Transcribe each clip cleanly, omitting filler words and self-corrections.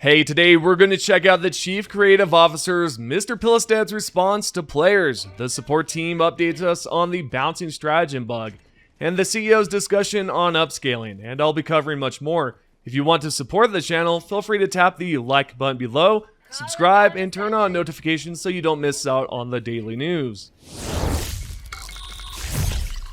Hey, today we're going to check out the Chief Creative Officer's Mr. Pillisted's response to players. The support team updates us on the bouncing stratagem bug, and the CEO's discussion on upscaling, and I'll be covering much more. If you want to support the channel, feel free to tap the like button below, subscribe, and turn on notifications so you don't miss out on the daily news.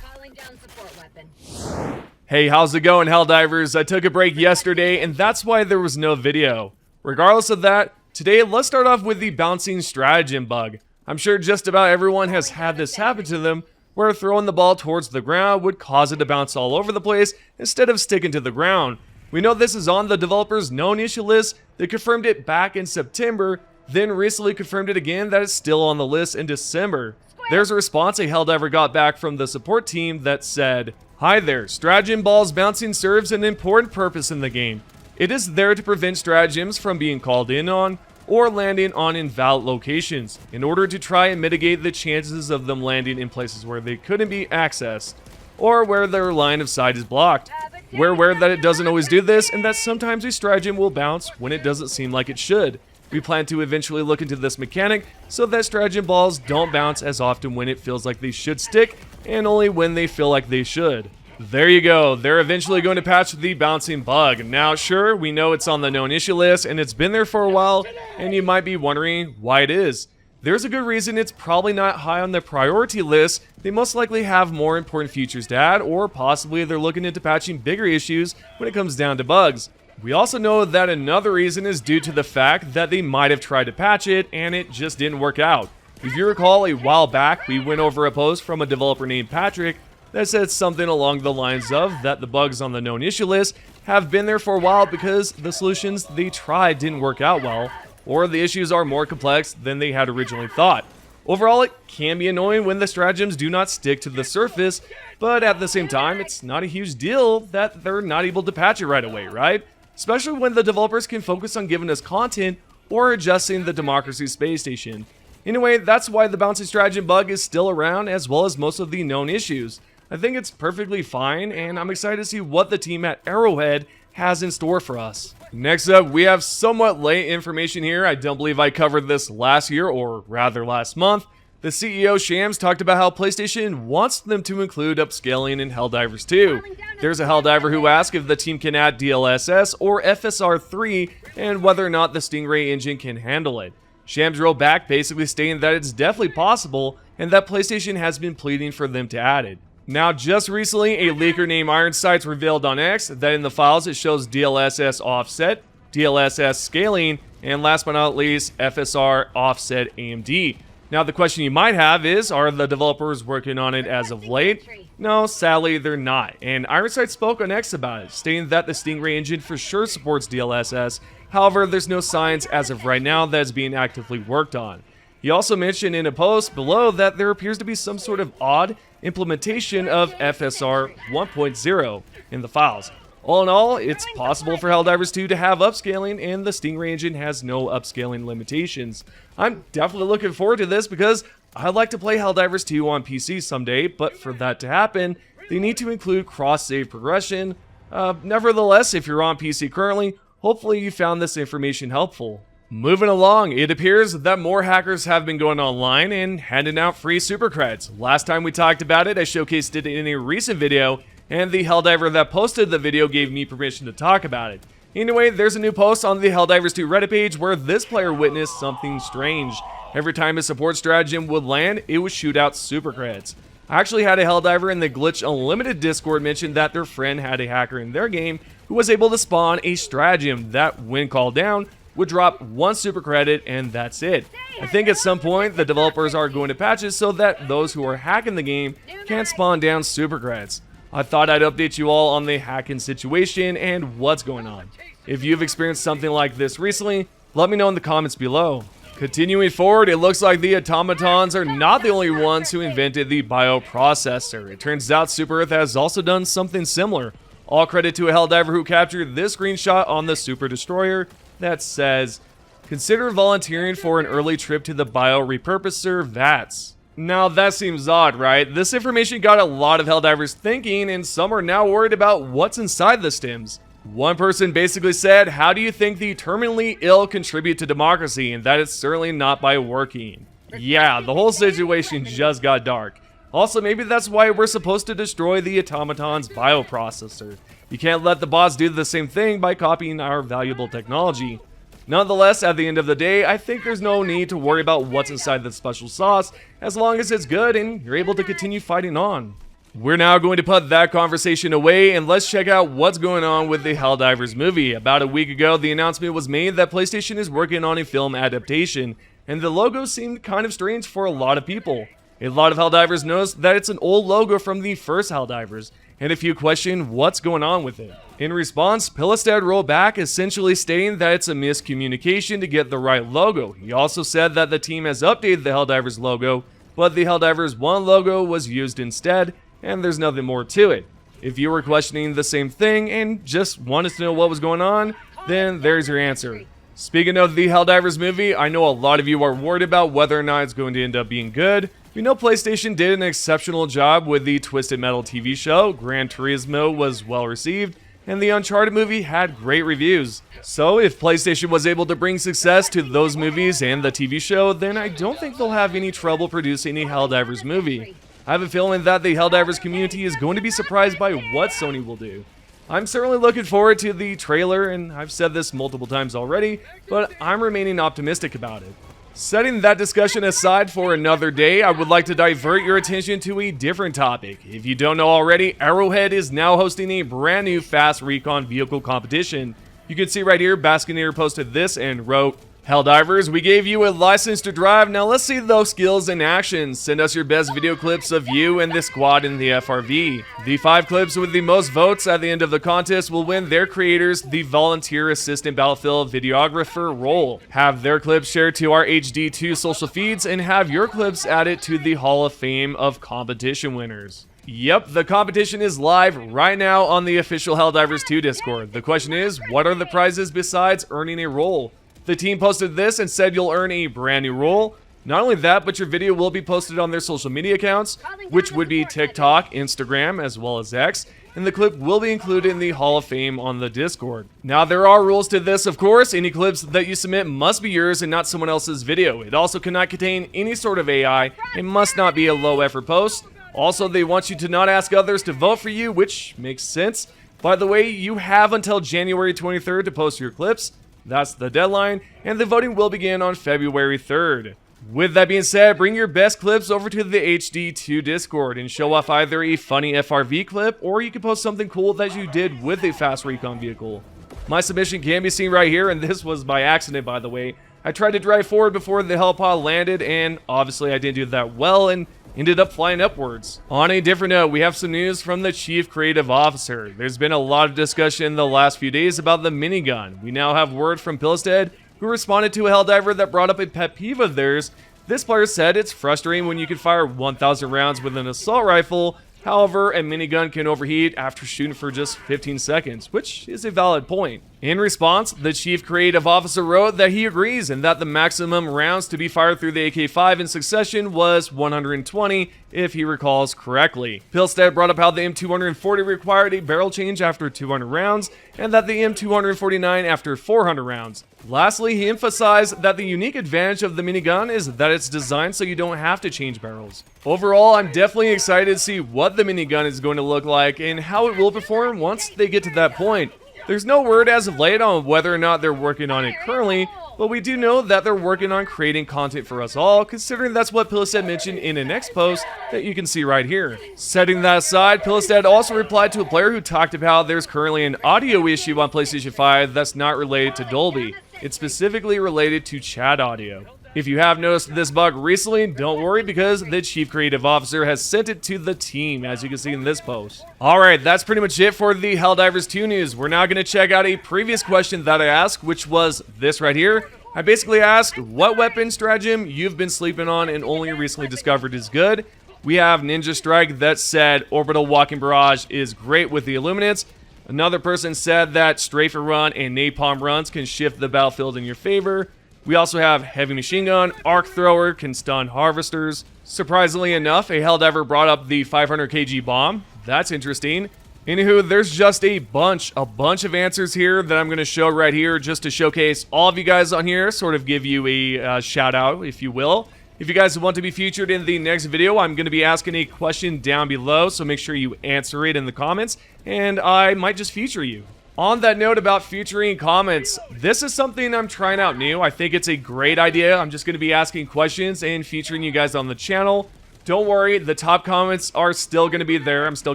Calling down support weapon. Hey, how's it going, Helldivers? I took a break yesterday, and that's why there was no video. Regardless of that, today let's start off with the bouncing stratagem bug. I'm sure just about everyone has had this happen to them, where throwing the ball towards the ground would cause it to bounce all over the place instead of sticking to the ground. We know this is on the developer's known issue list. They confirmed it back in September, then recently confirmed it again that it's still on the list in December. There's a response a Helldiver got back from the support team that said, "Hi there, stratagem balls bouncing serves an important purpose in the game. It is there to prevent stratagems from being called in on or landing on invalid locations in order to try and mitigate the chances of them landing in places where they couldn't be accessed or where their line of sight is blocked. We're aware that it doesn't always do this and that sometimes a stratagem will bounce when it doesn't seem like it should. We plan to eventually look into this mechanic so that stratagem balls don't bounce as often when it feels like they should stick and only when they feel like they should." There you go, they're eventually going to patch the bouncing bug. Now sure, we know it's on the known issue list and it's been there for a while, and you might be wondering why it is. There's a good reason it's probably not high on the priority list. They most likely have more important features to add, or possibly they're looking into patching bigger issues when it comes down to bugs. We also know that another reason is due to the fact that they might have tried to patch it and it just didn't work out. If you recall, a while back we went over a post from a developer named Patrick that said something along the lines of that the bugs on the known issue list have been there for a while because the solutions they tried didn't work out well, or the issues are more complex than they had originally thought. Overall, it can be annoying when the stratagems do not stick to the surface, but at the same time, it's not a huge deal that they're not able to patch it right away, right? Especially when the developers can focus on giving us content or adjusting the Democracy Space Station. Anyway, that's why the bouncing stratagem bug is still around, as well as most of the known issues. I think it's perfectly fine, and I'm excited to see what the team at Arrowhead has in store for us. Next up, we have somewhat late information here. I don't believe I covered this last year, or rather last month. The CEO Shams talked about how PlayStation wants them to include upscaling in Helldivers 2. There's a Helldiver who asked if the team can add DLSS or FSR3 and whether or not the Stingray engine can handle it. Shams wrote back basically stating that it's definitely possible and that PlayStation has been pleading for them to add it. Now, just recently, a leaker named Ironsights revealed on X that in the files it shows DLSS offset, DLSS scaling, and last but not least, FSR offset AMD. Now, the question you might have is, are the developers working on it as of late? No, sadly, they're not. And Ironsights spoke on X about it, stating that the Stingray engine for sure supports DLSS. However, there's no signs as of right now that it's being actively worked on. He also mentioned in a post below that there appears to be some sort of odd implementation of FSR 1.0 in the files. All in all, it's possible for Helldivers 2 to have upscaling, and the Stingray engine has no upscaling limitations. I'm definitely looking forward to this because I'd like to play Helldivers 2 on PC someday, but for that to happen, they need to include cross-save progression. Nevertheless, if you're on PC currently, hopefully you found this information helpful. Moving along, it appears that more hackers have been going online and handing out free super credits. Last time we talked about it, I showcased it in a recent video, and the Helldiver that posted the video gave me permission to talk about it. Anyway, there's a new post on the Helldivers 2 Reddit page where this player witnessed something strange. Every time a support stratagem would land, it would shoot out super credits. I actually had a Helldiver in the Glitch Unlimited Discord mention that their friend had a hacker in their game who was able to spawn a stratagem that, when called down, would drop one super credit, and that's it. I think at some point the developers are going to patch it so that those who are hacking the game can't spawn down super credits. I thought I'd update you all on the hacking situation and what's going on. If you've experienced something like this recently, let me know in the comments below. Continuing forward, it looks like the Automatons are not the only ones who invented the bioprocessor. It turns out Super Earth has also done something similar. All credit to a Helldiver who captured this screenshot on the Super Destroyer that says, "Consider volunteering for an early trip to the biorepurposer VATS." Now that seems odd, right? This information got a lot of Helldivers thinking, and some are now worried about what's inside the stims. One person basically said, how do you think the terminally ill contribute to democracy, and that it's certainly not by working. Yeah, the whole situation just got dark. Also, maybe that's why we're supposed to destroy the Automaton's bioprocessor. You can't let the bots do the same thing by copying our valuable technology. Nonetheless, at the end of the day, I think there's no need to worry about what's inside the special sauce, as long as it's good and you're able to continue fighting on. We're now going to put that conversation away and let's check out what's going on with the Helldivers movie. About a week ago, the announcement was made that PlayStation is working on a film adaptation, and the logo seemed kind of strange for a lot of people. A lot of Helldivers noticed that it's an old logo from the first Helldivers, and a few question what's going on with it. In response, Pilistad rolled back, essentially stating that it's a miscommunication to get the right logo. He also said that the team has updated the Helldivers logo, but the Helldivers 1 logo was used instead, and there's nothing more to it. If you were questioning the same thing and just wanted to know what was going on, then there's your answer. Speaking of the Helldivers movie, I know a lot of you are worried about whether or not it's going to end up being good. We know PlayStation did an exceptional job with the Twisted Metal TV show, Gran Turismo was well received, and the Uncharted movie had great reviews. So if PlayStation was able to bring success to those movies and the TV show, then I don't think they'll have any trouble producing a Helldivers movie. I have a feeling that the Helldivers community is going to be surprised by what Sony will do. I'm certainly looking forward to the trailer, and I've said this multiple times already, but I'm remaining optimistic about it. Setting that discussion aside for another day, I would like to divert your attention to a different topic. If you don't know already, Arrowhead is now hosting a brand new fast recon vehicle competition. You can see right here, Baskinator posted this and wrote, Helldivers, we gave you a license to drive, now let's see those skills in action. Send us your best video clips of you and the squad in the FRV. The 5 clips with the most votes at the end of the contest will win their creators the Volunteer Assistant Battlefield Videographer role. Have their clips shared to our HD2 social feeds and have your clips added to the Hall of Fame of competition winners. Yep, the competition is live right now on the official Helldivers 2 Discord. The question is, what are the prizes besides earning a role? The team posted this and said you'll earn a brand new role. Not only that, but your video will be posted on their social media accounts, which would be TikTok, Instagram, as well as X, and the clip will be included in the Hall of Fame on the Discord. Now, there are rules to this, of course. Any clips that you submit must be yours and not someone else's video. It also cannot contain any sort of AI and must not be a low-effort post. Also, they want you to not ask others to vote for you, which makes sense. By the way, you have until January 23rd to post your clips. That's the deadline, and the voting will begin on February 3rd. With that being said, bring your best clips over to the HD2 Discord and show off either a funny FRV clip, or you can post something cool that you did with a fast recon vehicle. My submission can be seen right here, and this was by accident, by the way. I tried to drive forward before the helipod landed, and obviously I didn't do that well, and ended up flying upwards. On a different note, we have some news from the Chief Creative Officer. There's been a lot of discussion the last few days about the minigun. We now have word from Pilistad, who responded to a Helldiver that brought up a pet peeve of theirs. This player said it's frustrating when you can fire 1,000 rounds with an assault rifle. However, a minigun can overheat after shooting for just 15 seconds, which is a valid point. In response, the Chief Creative Officer wrote that he agrees and that the maximum rounds to be fired through the AK-5 in succession was 120, if he recalls correctly. Pilistad brought up how the M240 required a barrel change after 200 rounds, and that the M249 after 400 rounds. Lastly, he emphasized that the unique advantage of the minigun is that it's designed so you don't have to change barrels. Overall, I'm definitely excited to see what the minigun is going to look like and how it will perform once they get to that point. There's no word as of late on whether or not they're working on it currently, but we do know that they're working on creating content for us all, considering that's what Pilistad mentioned in a next post that you can see right here. Setting that aside, Pilistad also replied to a player who talked about how there's currently an audio issue on PlayStation 5 that's not related to Dolby. It's specifically related to chat audio. If you have noticed this bug recently, don't worry because the Chief Creative Officer has sent it to the team, as you can see in this post. Alright, that's pretty much it for the Helldivers 2 news. We're now going to check out a previous question that I asked, which was this right here. I basically asked what weapon stratagem you've been sleeping on and only recently discovered is good. We have Ninja Strike that said Orbital Walking Barrage is great with the Illuminates. Another person said that Strafe and Run and Napalm runs can shift the battlefield in your favor. We also have Heavy Machine Gun, Arc Thrower can stun Harvesters. Surprisingly enough, a Helldiver brought up the 500 kg bomb. That's interesting. Anywho, there's just a bunch of answers here that I'm going to show right here just to showcase all of you guys on here, sort of give you a shout out, if you will. If you guys want to be featured in the next video, I'm going to be asking a question down below, so make sure you answer it in the comments, and I might just feature you. On that note about featuring comments, this is something I'm trying out new. I think it's a great idea. I'm just going to be asking questions and featuring you guys on the channel. Don't worry, the top comments are still going to be there. I'm still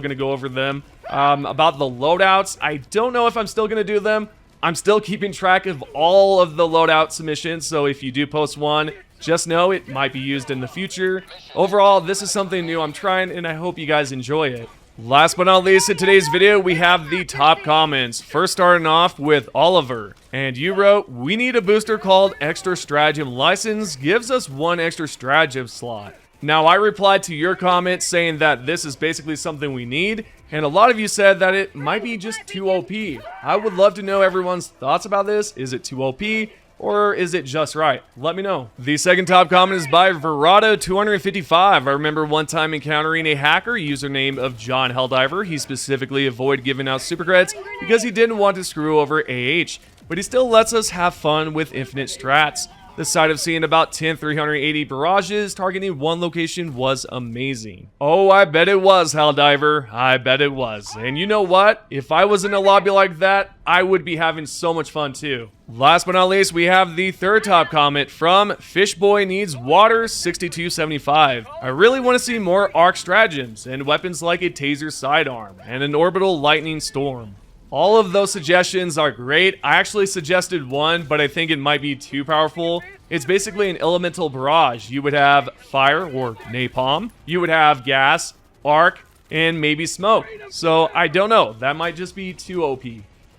going to go over them. About the loadouts, I don't know if I'm still going to do them. I'm still keeping track of all of the loadout submissions, so if you do post one, just know it might be used in the future. Overall, this is something new I'm trying, and I hope you guys enjoy it. Last but not least, in today's video, we have the top comments. First starting off with Oliver. And you wrote, "We need a booster called Extra Stratagem License. Gives us one extra stratagem slot." Now, I replied to your comment saying that this is basically something we need, and a lot of you said that it might be just too OP. I would love to know everyone's thoughts about this. Is it too OP? Or is it just right? Let me know. The second top comment is by Verado255. I remember one time encountering a hacker, username of John Helldiver. He specifically avoided giving out super credits because he didn't want to screw over AH, but he still lets us have fun with infinite strats. The sight of seeing about 10 380 barrages targeting one location was amazing. Oh, I bet it was, Helldiver. I bet it was. And you know what? If I was in a lobby like that, I would be having so much fun too. Last but not least, we have the third top comment from Fishboy Needs Water 6275. I really want to see more arc stratagems and weapons like a taser sidearm and an orbital lightning storm. All of those suggestions are great. I actually suggested one, but I think it might be too powerful. It's basically an elemental barrage. You would have fire or napalm. You would have gas, arc, and maybe smoke. So I don't know. That might just be too OP.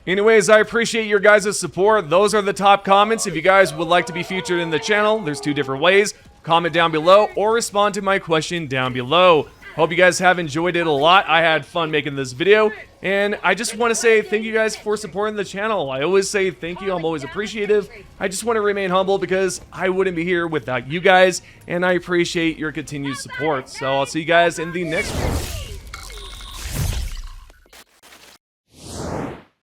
Anyways, I appreciate your guys' support. Those are the top comments. If you guys would like to be featured in the channel, there's two different ways. Comment down below or respond to my question down below. Hope you guys have enjoyed it a lot. I had fun making this video, and I just want to say thank you guys for supporting the channel. I always say thank you. I'm always appreciative. I just want to remain humble because I wouldn't be here without you guys, and I appreciate your continued support. So I'll see you guys in the next one.